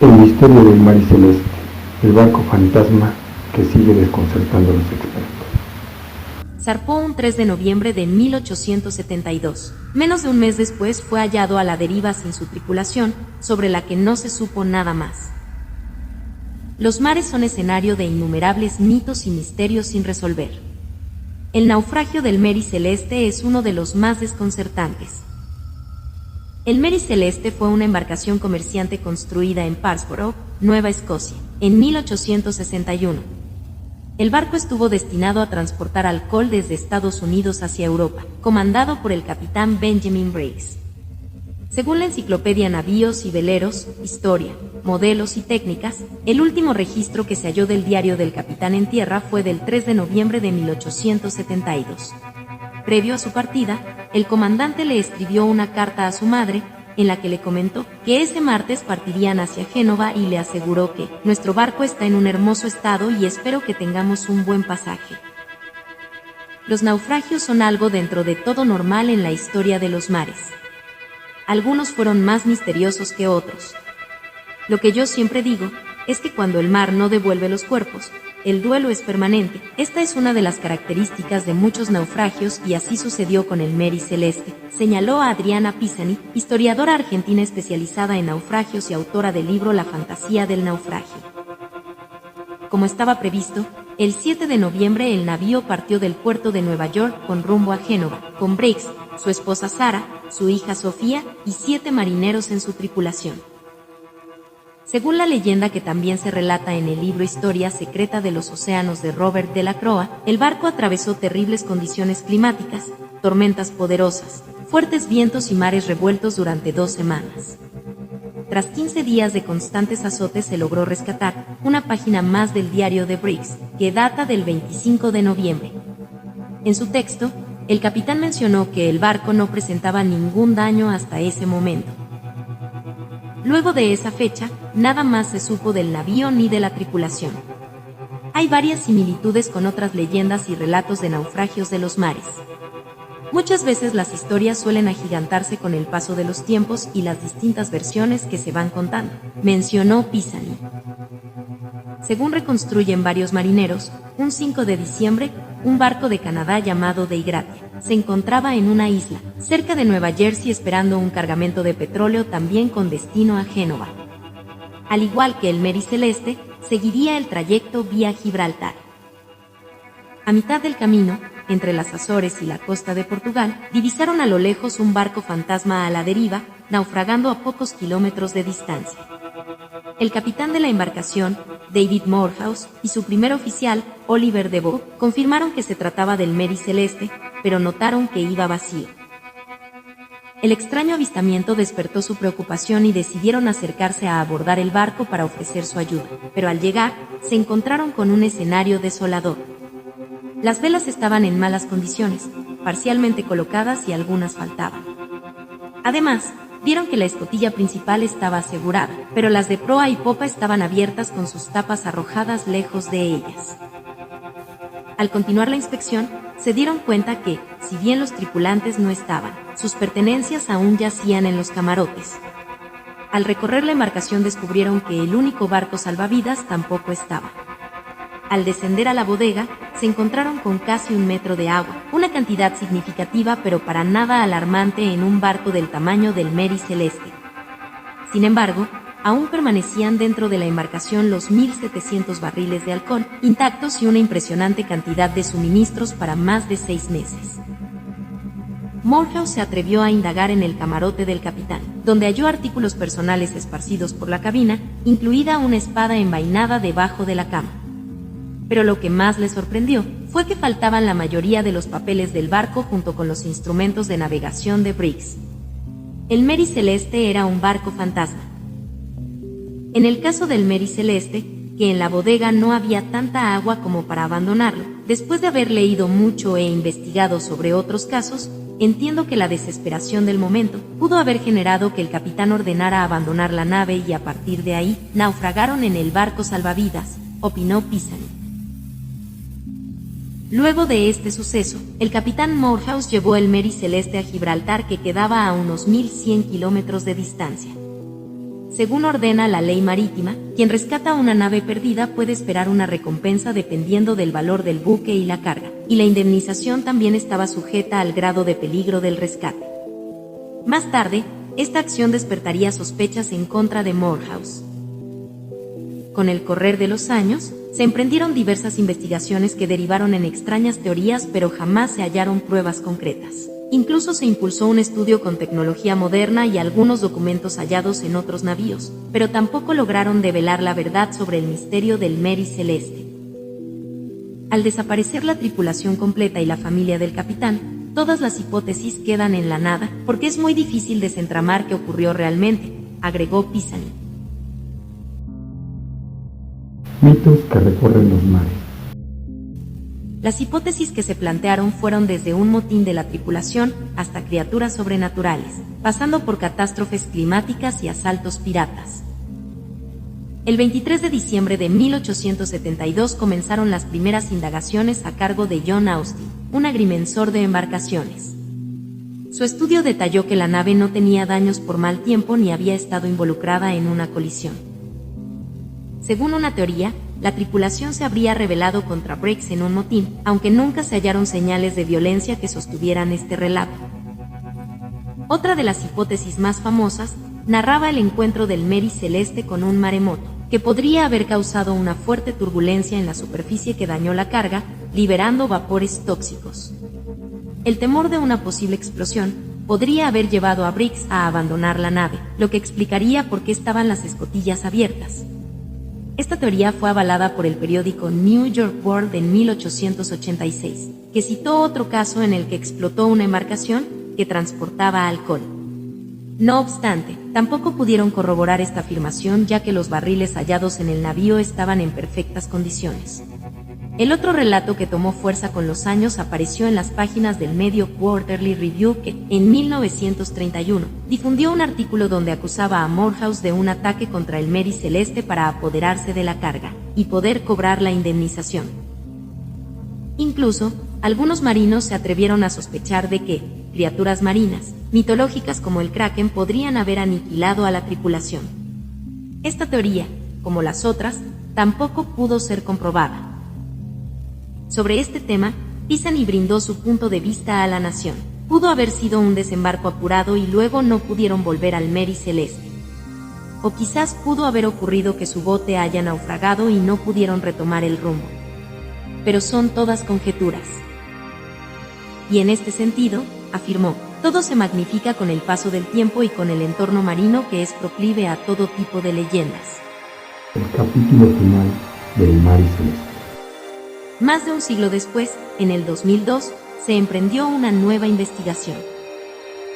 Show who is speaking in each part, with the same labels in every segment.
Speaker 1: El misterio del mar celeste, el barco fantasma que sigue desconcertando a los expertos.
Speaker 2: Zarpó un 3 de noviembre de 1872. Menos de un mes después fue hallado a la deriva sin su tripulación, sobre la que no se supo nada más. Los mares son escenario de innumerables mitos y misterios sin resolver. El naufragio del Mary Celeste es uno de los más desconcertantes. El Mary Celeste fue una embarcación comerciante construida en Parrsboro, Nueva Escocia, en 1861. El barco estuvo destinado a transportar alcohol desde Estados Unidos hacia Europa, comandado por el capitán Benjamin Briggs. Según la enciclopedia Navíos y Veleros, Historia, Modelos y Técnicas, el último registro que se halló del diario del capitán en tierra fue del 3 de noviembre de 1872. Previo a su partida, el comandante le escribió una carta a su madre, en la que le comentó que ese martes partirían hacia Génova y le aseguró que nuestro barco está en un hermoso estado y espero que tengamos un buen pasaje. Los naufragios son algo dentro de todo normal en la historia de los mares. Algunos fueron más misteriosos que otros. Lo que yo siempre digo es que cuando el mar no devuelve los cuerpos, el duelo es permanente. Esta es una de las características de muchos naufragios y así sucedió con el Mary Celeste, señaló a Adriana Pisani, historiadora argentina especializada en naufragios y autora del libro La fantasía del naufragio. Como estaba previsto, el 7 de noviembre el navío partió del puerto de Nueva York con rumbo a Génova, con Briggs, su esposa Sara, su hija Sofía y 7 marineros en su tripulación. Según la leyenda que también se relata en el libro Historia secreta de los océanos de Robert Delacroix, el barco atravesó terribles condiciones climáticas, tormentas poderosas, fuertes vientos y mares revueltos durante 2 semanas. Tras 15 días de constantes azotes se logró rescatar una página más del diario de Briggs, que data del 25 de noviembre. En su texto, el capitán mencionó que el barco no presentaba ningún daño hasta ese momento. Luego de esa fecha, nada más se supo del navío ni de la tripulación. Hay varias similitudes con otras leyendas y relatos de naufragios de los mares. Muchas veces las historias suelen agigantarse con el paso de los tiempos y las distintas versiones que se van contando, mencionó Pisani. Según reconstruyen varios marineros, un 5 de diciembre, un barco de Canadá llamado Dei Gratia se encontraba en una isla, cerca de Nueva Jersey esperando un cargamento de petróleo también con destino a Génova. Al igual que el Mary Celeste, seguiría el trayecto vía Gibraltar. A mitad del camino, entre las Azores y la costa de Portugal, divisaron a lo lejos un barco fantasma a la deriva, naufragando a pocos kilómetros de distancia. El capitán de la embarcación, David Morehouse, y su primer oficial, Oliver Deveau, confirmaron que se trataba del Mary Celeste, pero notaron que iba vacío. El extraño avistamiento despertó su preocupación y decidieron acercarse a abordar el barco para ofrecer su ayuda, pero al llegar, se encontraron con un escenario desolador. Las velas estaban en malas condiciones, parcialmente colocadas y algunas faltaban. Además, vieron que la escotilla principal estaba asegurada, pero las de proa y popa estaban abiertas con sus tapas arrojadas lejos de ellas. Al continuar la inspección, se dieron cuenta que, si bien los tripulantes no estaban, sus pertenencias aún yacían en los camarotes. Al recorrer la embarcación descubrieron que el único barco salvavidas tampoco estaba. Al descender a la bodega, se encontraron con casi 1 metro de agua, una cantidad significativa pero para nada alarmante en un barco del tamaño del Mary Celeste. Sin embargo, aún permanecían dentro de la embarcación los 1.700 barriles de alcohol intactos y una impresionante cantidad de suministros para más de 6 meses. Morehouse se atrevió a indagar en el camarote del capitán, donde halló artículos personales esparcidos por la cabina, incluida una espada envainada debajo de la cama. Pero lo que más le sorprendió fue que faltaban la mayoría de los papeles del barco junto con los instrumentos de navegación de Briggs. El Mary Celeste era un barco fantasma. En el caso del Mary Celeste, que en la bodega no había tanta agua como para abandonarlo, después de haber leído mucho e investigado sobre otros casos, entiendo que la desesperación del momento pudo haber generado que el capitán ordenara abandonar la nave y a partir de ahí naufragaron en el barco salvavidas, opinó Pisani. Luego de este suceso, el capitán Morehouse llevó el Mary Celeste a Gibraltar, que quedaba a unos 1100 kilómetros de distancia. Según ordena la ley marítima, quien rescata una nave perdida puede esperar una recompensa dependiendo del valor del buque y la carga, y la indemnización también estaba sujeta al grado de peligro del rescate. Más tarde, esta acción despertaría sospechas en contra de Morehouse. Con el correr de los años, se emprendieron diversas investigaciones que derivaron en extrañas teorías, pero jamás se hallaron pruebas concretas. Incluso se impulsó un estudio con tecnología moderna y algunos documentos hallados en otros navíos, pero tampoco lograron develar la verdad sobre el misterio del Mary Celeste. Al desaparecer la tripulación completa y la familia del capitán, todas las hipótesis quedan en la nada, porque es muy difícil desentramar qué ocurrió realmente, agregó Pisani.
Speaker 1: Mitos que recorren los mares.
Speaker 2: Las hipótesis que se plantearon fueron desde un motín de la tripulación hasta criaturas sobrenaturales, pasando por catástrofes climáticas y asaltos piratas. El 23 de diciembre de 1872 comenzaron las primeras indagaciones a cargo de John Austin, un agrimensor de embarcaciones. Su estudio detalló que la nave no tenía daños por mal tiempo ni había estado involucrada en una colisión. Según una teoría, la tripulación se habría rebelado contra Briggs en un motín, aunque nunca se hallaron señales de violencia que sostuvieran este relato. Otra de las hipótesis más famosas narraba el encuentro del Mary Celeste con un maremoto, que podría haber causado una fuerte turbulencia en la superficie que dañó la carga, liberando vapores tóxicos. El temor de una posible explosión podría haber llevado a Briggs a abandonar la nave, lo que explicaría por qué estaban las escotillas abiertas. Esta teoría fue avalada por el periódico New York World en 1886, que citó otro caso en el que explotó una embarcación que transportaba alcohol. No obstante, tampoco pudieron corroborar esta afirmación, ya que los barriles hallados en el navío estaban en perfectas condiciones. El otro relato que tomó fuerza con los años apareció en las páginas del medio Quarterly Review, que, en 1931, difundió un artículo donde acusaba a Morehouse de un ataque contra el Mary Celeste para apoderarse de la carga y poder cobrar la indemnización. Incluso, algunos marinos se atrevieron a sospechar de que criaturas marinas, mitológicas como el Kraken, podrían haber aniquilado a la tripulación. Esta teoría, como las otras, tampoco pudo ser comprobada. Sobre este tema, Pisani brindó su punto de vista a la nación. Pudo haber sido un desembarco apurado y luego no pudieron volver al Mary Celeste. O quizás pudo haber ocurrido que su bote haya naufragado y no pudieron retomar el rumbo. Pero son todas conjeturas. Y en este sentido, afirmó, todo se magnifica con el paso del tiempo y con el entorno marino, que es proclive a todo tipo de leyendas.
Speaker 1: El capítulo final del Mary Celeste.
Speaker 2: Más de un siglo después, en el 2002, se emprendió una nueva investigación.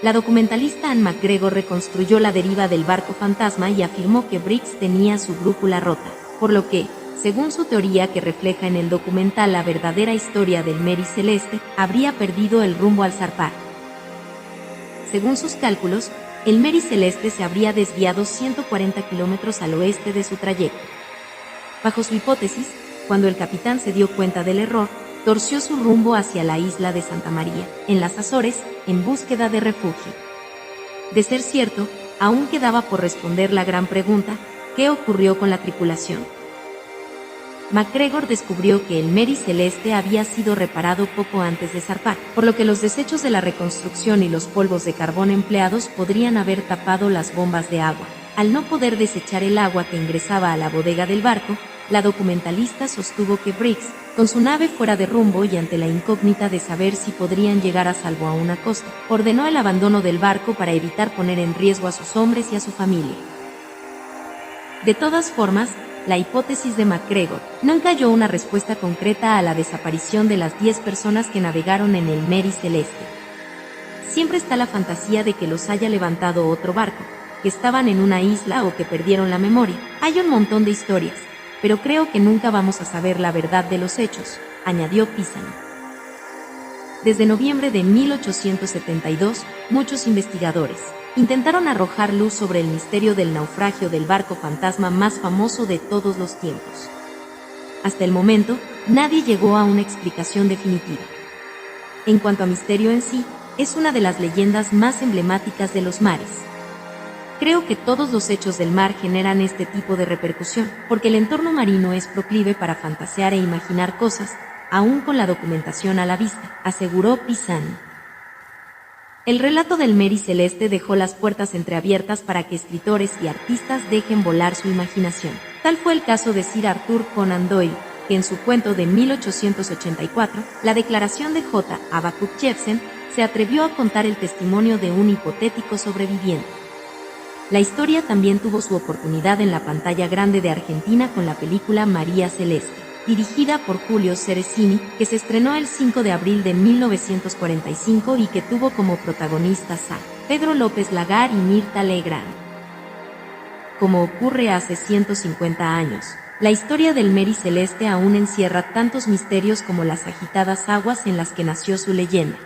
Speaker 2: La documentalista Anne McGregor reconstruyó la deriva del barco fantasma y afirmó que Briggs tenía su brújula rota, por lo que, según su teoría que refleja en el documental la verdadera historia del Mary Celeste, habría perdido el rumbo al zarpar. Según sus cálculos, el Mary Celeste se habría desviado 140 kilómetros al oeste de su trayecto. Bajo su hipótesis, cuando el capitán se dio cuenta del error, torció su rumbo hacia la isla de Santa María, en las Azores, en búsqueda de refugio. De ser cierto, aún quedaba por responder la gran pregunta, ¿qué ocurrió con la tripulación? McGregor descubrió que el Mary Celeste había sido reparado poco antes de zarpar, por lo que los desechos de la reconstrucción y los polvos de carbón empleados podrían haber tapado las bombas de agua. Al no poder desechar el agua que ingresaba a la bodega del barco, la documentalista sostuvo que Briggs, con su nave fuera de rumbo y ante la incógnita de saber si podrían llegar a salvo a una costa, ordenó el abandono del barco para evitar poner en riesgo a sus hombres y a su familia. De todas formas, la hipótesis de McGregor nunca halló una respuesta concreta a la desaparición de las 10 personas que navegaron en el Mary Celeste. Siempre está la fantasía de que los haya levantado otro barco, que estaban en una isla o que perdieron la memoria. Hay un montón de historias, pero creo que nunca vamos a saber la verdad de los hechos, añadió Pisani. Desde noviembre de 1872, muchos investigadores intentaron arrojar luz sobre el misterio del naufragio del barco fantasma más famoso de todos los tiempos. Hasta el momento, nadie llegó a una explicación definitiva. En cuanto a misterio en sí, es una de las leyendas más emblemáticas de los mares. Creo que todos los hechos del mar generan este tipo de repercusión, porque el entorno marino es proclive para fantasear e imaginar cosas, aún con la documentación a la vista, aseguró Pisani. El relato del Mary Celeste dejó las puertas entreabiertas para que escritores y artistas dejen volar su imaginación. Tal fue el caso de Sir Arthur Conan Doyle, que en su cuento de 1884, La declaración de J. Habacuc Jepsen, se atrevió a contar el testimonio de un hipotético sobreviviente. La historia también tuvo su oportunidad en la pantalla grande de Argentina con la película María Celeste, dirigida por Julio Ceresini, que se estrenó el 5 de abril de 1945 y que tuvo como protagonistas a Pedro López Lagar y Mirta Legrand. Como ocurre hace 150 años, la historia del Mary Celeste aún encierra tantos misterios como las agitadas aguas en las que nació su leyenda.